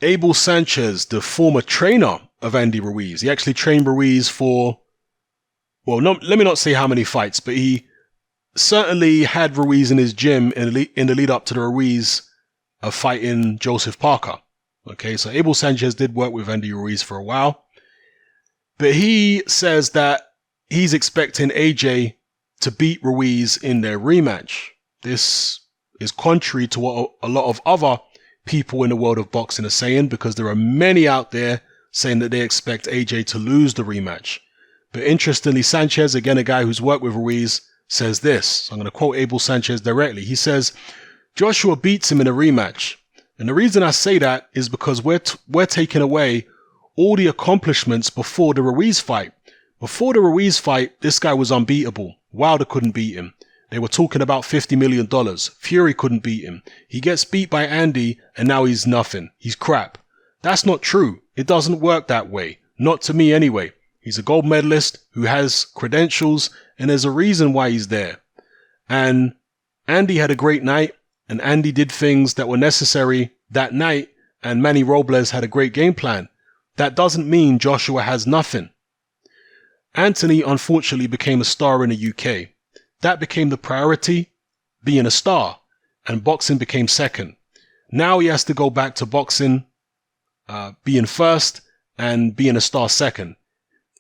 Abel Sanchez, the former trainer of Andy Ruiz, he actually trained Ruiz for, well, let me not say how many fights, but he certainly had Ruiz in his gym in the lead up to the Ruiz fighting Joseph Parker. Okay, so Abel Sanchez did work with Andy Ruiz for a while, but he says that he's expecting AJ to beat Ruiz in their rematch. This is contrary to what a lot of other people in the world of boxing are saying, because there are many out there saying that they expect AJ to lose the rematch. But interestingly, Sanchez, again a guy who's worked with Ruiz, says this. So I'm going to quote Abel Sanchez directly. He says, Joshua beats him in a rematch. And the reason I say that is because we're taking away all the accomplishments before the Ruiz fight. Before the Ruiz fight, this guy was unbeatable. Wilder couldn't beat him. They were talking about $50 million. Fury couldn't beat him. He gets beat by Andy, and now he's nothing. He's crap. That's not true. It doesn't work that way. Not to me anyway. He's a gold medalist who has credentials, and there's a reason why he's there. And Andy had a great night, and Andy did things that were necessary that night, and Manny Robles had a great game plan. That doesn't mean Joshua has nothing. Anthony unfortunately became a star in the UK. That became the priority, being a star, and boxing became second. Now he has to go back to boxing, being first, and being a star second.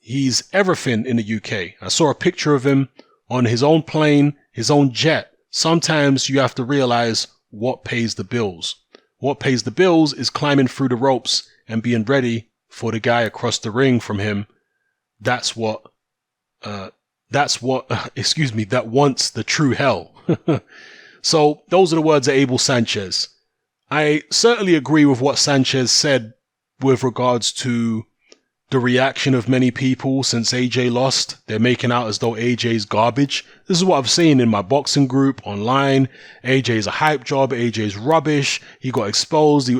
He's everything in the UK. I saw a picture of him on his own plane, his own jet. Sometimes you have to realize what pays the bills. What pays the bills is climbing through the ropes and being ready for the guy across the ring from him. That wants the true hell. So those are the words of Abel Sanchez. I certainly agree with what Sanchez said with regards to the reaction of many people since AJ lost. They're making out as though AJ's garbage. This is what I've seen in my boxing group online. AJ's a hype job. AJ's rubbish. He got exposed.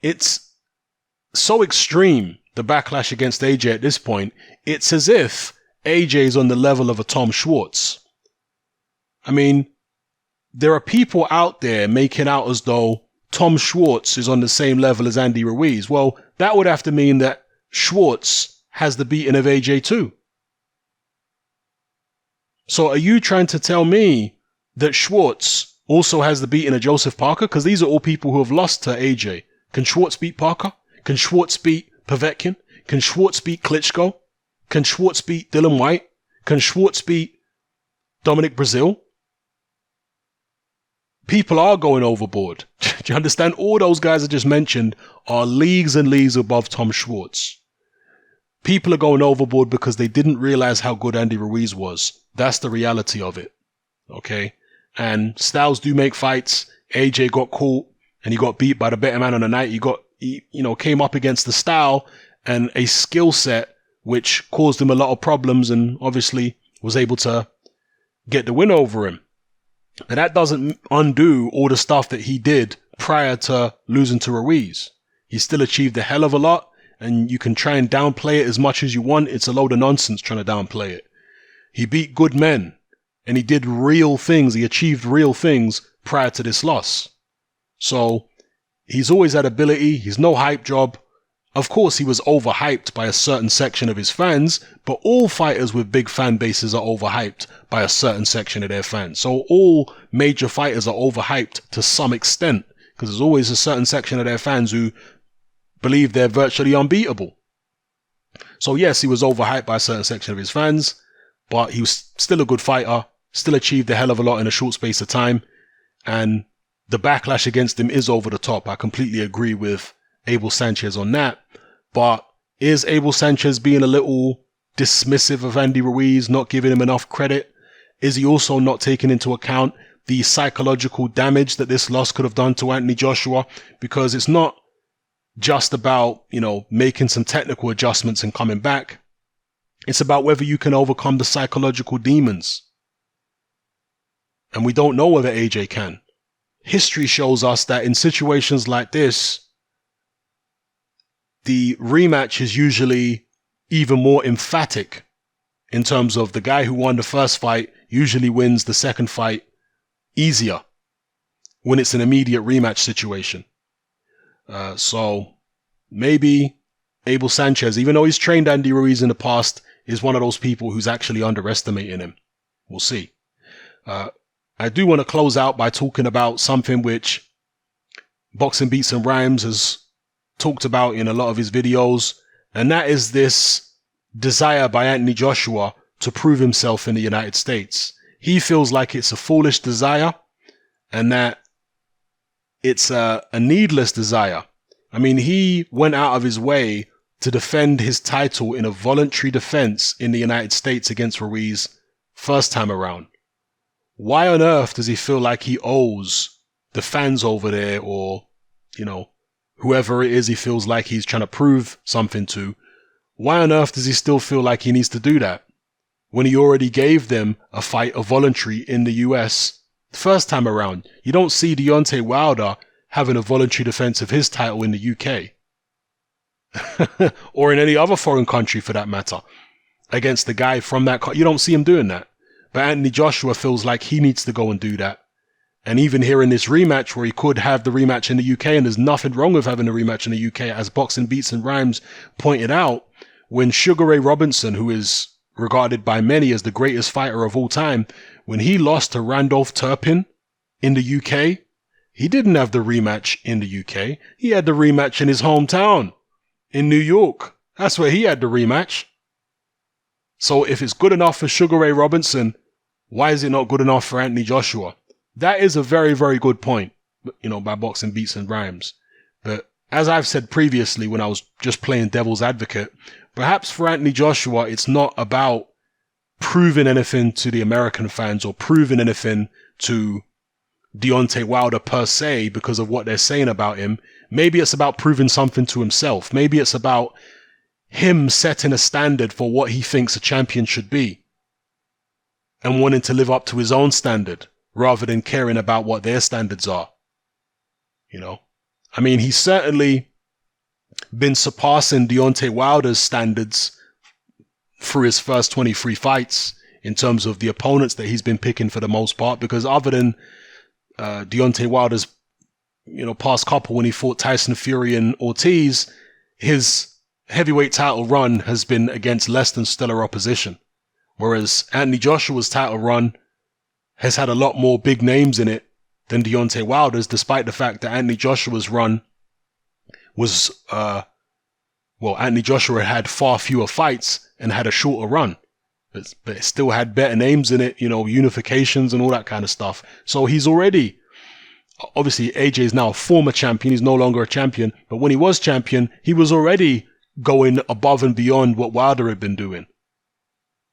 It's so extreme, the backlash against AJ at this point. It's as if AJ's on the level of a Tom Schwartz. There are people out there making out as though Tom Schwartz is on the same level as Andy Ruiz. Well, that would have to mean that Schwartz has the beating of AJ too. So are you trying to tell me that Schwartz also has the beating of Joseph Parker? Because these are all people who have lost to AJ. Can Schwartz beat Parker? Can Schwartz beat Povetkin? Can Schwartz beat Klitschko? Can Schwartz beat Dylan White? Can Schwartz beat Dominic Brazil? People are going overboard. Do you understand? All those guys I just mentioned are leagues and leagues above Tom Schwartz. People are going overboard because they didn't realize how good Andy Ruiz was. That's the reality of it. Okay? And styles do make fights. AJ got caught and he got beat by the better man on the night. He came up against the style and a skill set which caused him a lot of problems, and obviously was able to get the win over him. But that doesn't undo all the stuff that he did prior to losing to Ruiz. He still achieved a hell of a lot, and you can try and downplay it as much as you want. It's a load of nonsense trying to downplay it. He beat good men, and he did real things. He achieved real things prior to this loss. So he's always had ability. He's no hype job. Of course, he was overhyped by a certain section of his fans, but all fighters with big fan bases are overhyped by a certain section of their fans. So all major fighters are overhyped to some extent, because there's always a certain section of their fans who believe they're virtually unbeatable. So yes, he was overhyped by a certain section of his fans, but he was still a good fighter, still achieved a hell of a lot in a short space of time, and the backlash against him is over the top. I completely agree with Abel Sanchez on that. But is Abel Sanchez being a little dismissive of Andy Ruiz, not giving him enough credit? Is he also not taking into account the psychological damage that this loss could have done to Anthony Joshua? Because it's not just about, making some technical adjustments and coming back. It's about whether you can overcome the psychological demons. And we don't know whether AJ can. History shows us that in situations like this, the rematch is usually even more emphatic in terms of the guy who won the first fight usually wins the second fight easier when it's an immediate rematch situation. So maybe Abel Sanchez, even though he's trained Andy Ruiz in the past, is one of those people who's actually underestimating him. We'll see. I do want to close out by talking about something which Boxing Beats and Rhymes has talked about in a lot of his videos, and that is this desire by Anthony Joshua to prove himself in the United States. He feels like it's a foolish desire and that it's a needless desire. I mean, he went out of his way to defend his title in a voluntary defense in the United States against Ruiz first time around. Why on earth does he feel like he owes the fans over there, or, you know, whoever it is he feels like he's trying to prove something to? Why on earth does he still feel like he needs to do that when he already gave them a fight, a voluntary in the US the first time around? You don't see Deontay Wilder having a voluntary defense of his title in the UK or in any other foreign country for that matter against the guy from that. You don't see him doing that. But Anthony Joshua feels like he needs to go and do that. And even here in this rematch, where he could have the rematch in the UK, and there's nothing wrong with having a rematch in the UK, as Boxing Beats and Rhymes pointed out, when Sugar Ray Robinson, who is regarded by many as the greatest fighter of all time, when he lost to Randolph Turpin in the UK, he didn't have the rematch in the UK. He had the rematch in his hometown, in New York. That's where he had the rematch. So if it's good enough for Sugar Ray Robinson, why is it not good enough for Anthony Joshua? That is a very, very good point, you know, by Boxing Beats and Rhymes. But as I've said previously when I was just playing devil's advocate, perhaps for Anthony Joshua, it's not about proving anything to the American fans or proving anything to Deontay Wilder per se because of what they're saying about him. Maybe it's about proving something to himself. Maybe it's about him setting a standard for what he thinks a champion should be and wanting to live up to his own standard rather than caring about what their standards are. You know, I mean, he's certainly been surpassing Deontay Wilder's standards through his first 23 fights in terms of the opponents that he's been picking for the most part, because other than Deontay Wilder's, you know, past couple when he fought Tyson Fury and Ortiz, his heavyweight title run has been against less than stellar opposition. Whereas Anthony Joshua's title run has had a lot more big names in it than Deontay Wilder's, despite the fact that Anthony Joshua's run was, Anthony Joshua had far fewer fights and had a shorter run. But it still had better names in it, you know, unifications and all that kind of stuff. So he's already, obviously AJ is now a former champion, he's no longer a champion, but when he was champion, he was already going above and beyond what Wilder had been doing.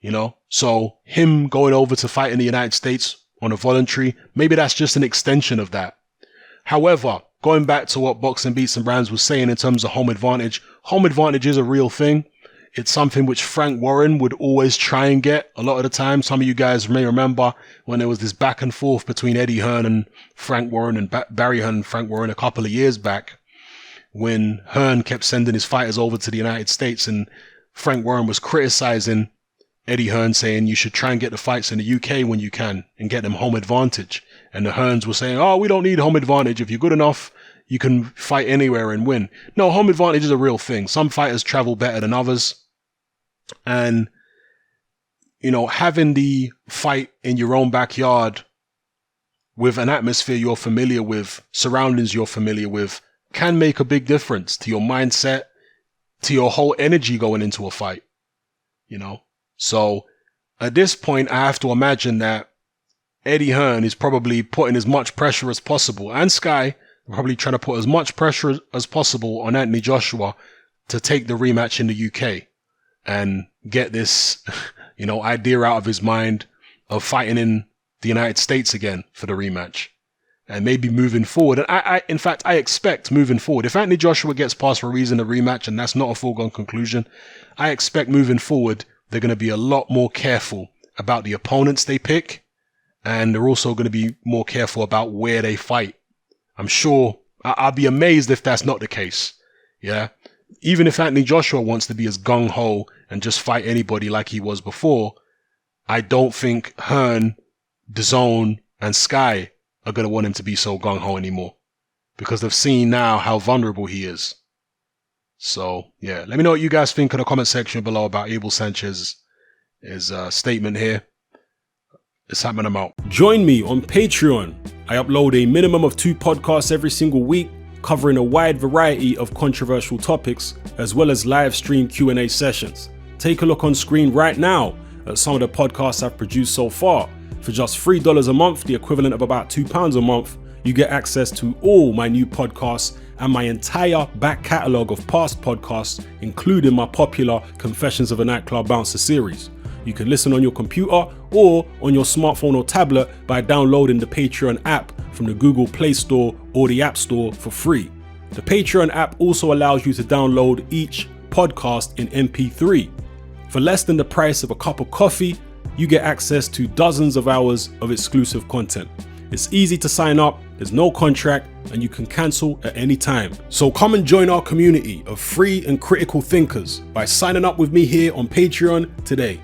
You know, so him going over to fight in the United States on a voluntary, maybe that's just an extension of that. However, going back to what Boxing Beats and Brands was saying in terms of home advantage is a real thing. It's something which Frank Warren would always try and get a lot of the time. Some of you guys may remember when there was this back and forth between Eddie Hearn and Frank Warren and Barry Hearn and Frank Warren a couple of years back, when Hearn kept sending his fighters over to the United States and Frank Warren was criticizing Eddie Hearn, saying you should try and get the fights in the UK when you can and get them home advantage. And the Hearns were saying, oh, we don't need home advantage. If you're good enough, you can fight anywhere and win. No, home advantage is a real thing. Some fighters travel better than others. And, you know, having the fight in your own backyard with an atmosphere you're familiar with, surroundings you're familiar with, can make a big difference to your mindset, to your whole energy going into a fight, you know? So at this point, I have to imagine that Eddie Hearn is probably putting as much pressure as possible, and Sky probably trying to put as much pressure as possible on Anthony Joshua to take the rematch in the UK and get this, you know, idea out of his mind of fighting in the United States again for the rematch. And maybe moving forward, and in fact, I expect moving forward, if Anthony Joshua gets past Ruiz in the rematch, and that's not a foregone conclusion, I expect moving forward, they're going to be a lot more careful about the opponents they pick, and they're also going to be more careful about where they fight. I'm sure, I'll be amazed if that's not the case. Yeah. Even if Anthony Joshua wants to be as gung-ho and just fight anybody like he was before, I don't think Hearn, DAZN, and Sky are going to want him to be so gung-ho anymore. because they've seen now how vulnerable he is. So, yeah, let me know what you guys think in the comment section below about Abel Sanchez's statement here. Let's hammer them out. Join me on Patreon. I upload a minimum of 2 podcasts every single week, covering a wide variety of controversial topics, as well as live stream Q&A sessions. Take a look on screen right now at some of the podcasts I've produced so far. For just $3 a month, the equivalent of about £2 a month, you get access to all my new podcasts and my entire back catalogue of past podcasts, including my popular Confessions of a Nightclub Bouncer series. You can listen on your computer or on your smartphone or tablet by downloading the Patreon app from the Google Play Store or the App Store for free. The Patreon app also allows you to download each podcast in MP3. For less than the price of a cup of coffee, you get access to dozens of hours of exclusive content. It's easy to sign up, there's no contract, and you can cancel at any time. So come and join our community of free and critical thinkers by signing up with me here on Patreon today.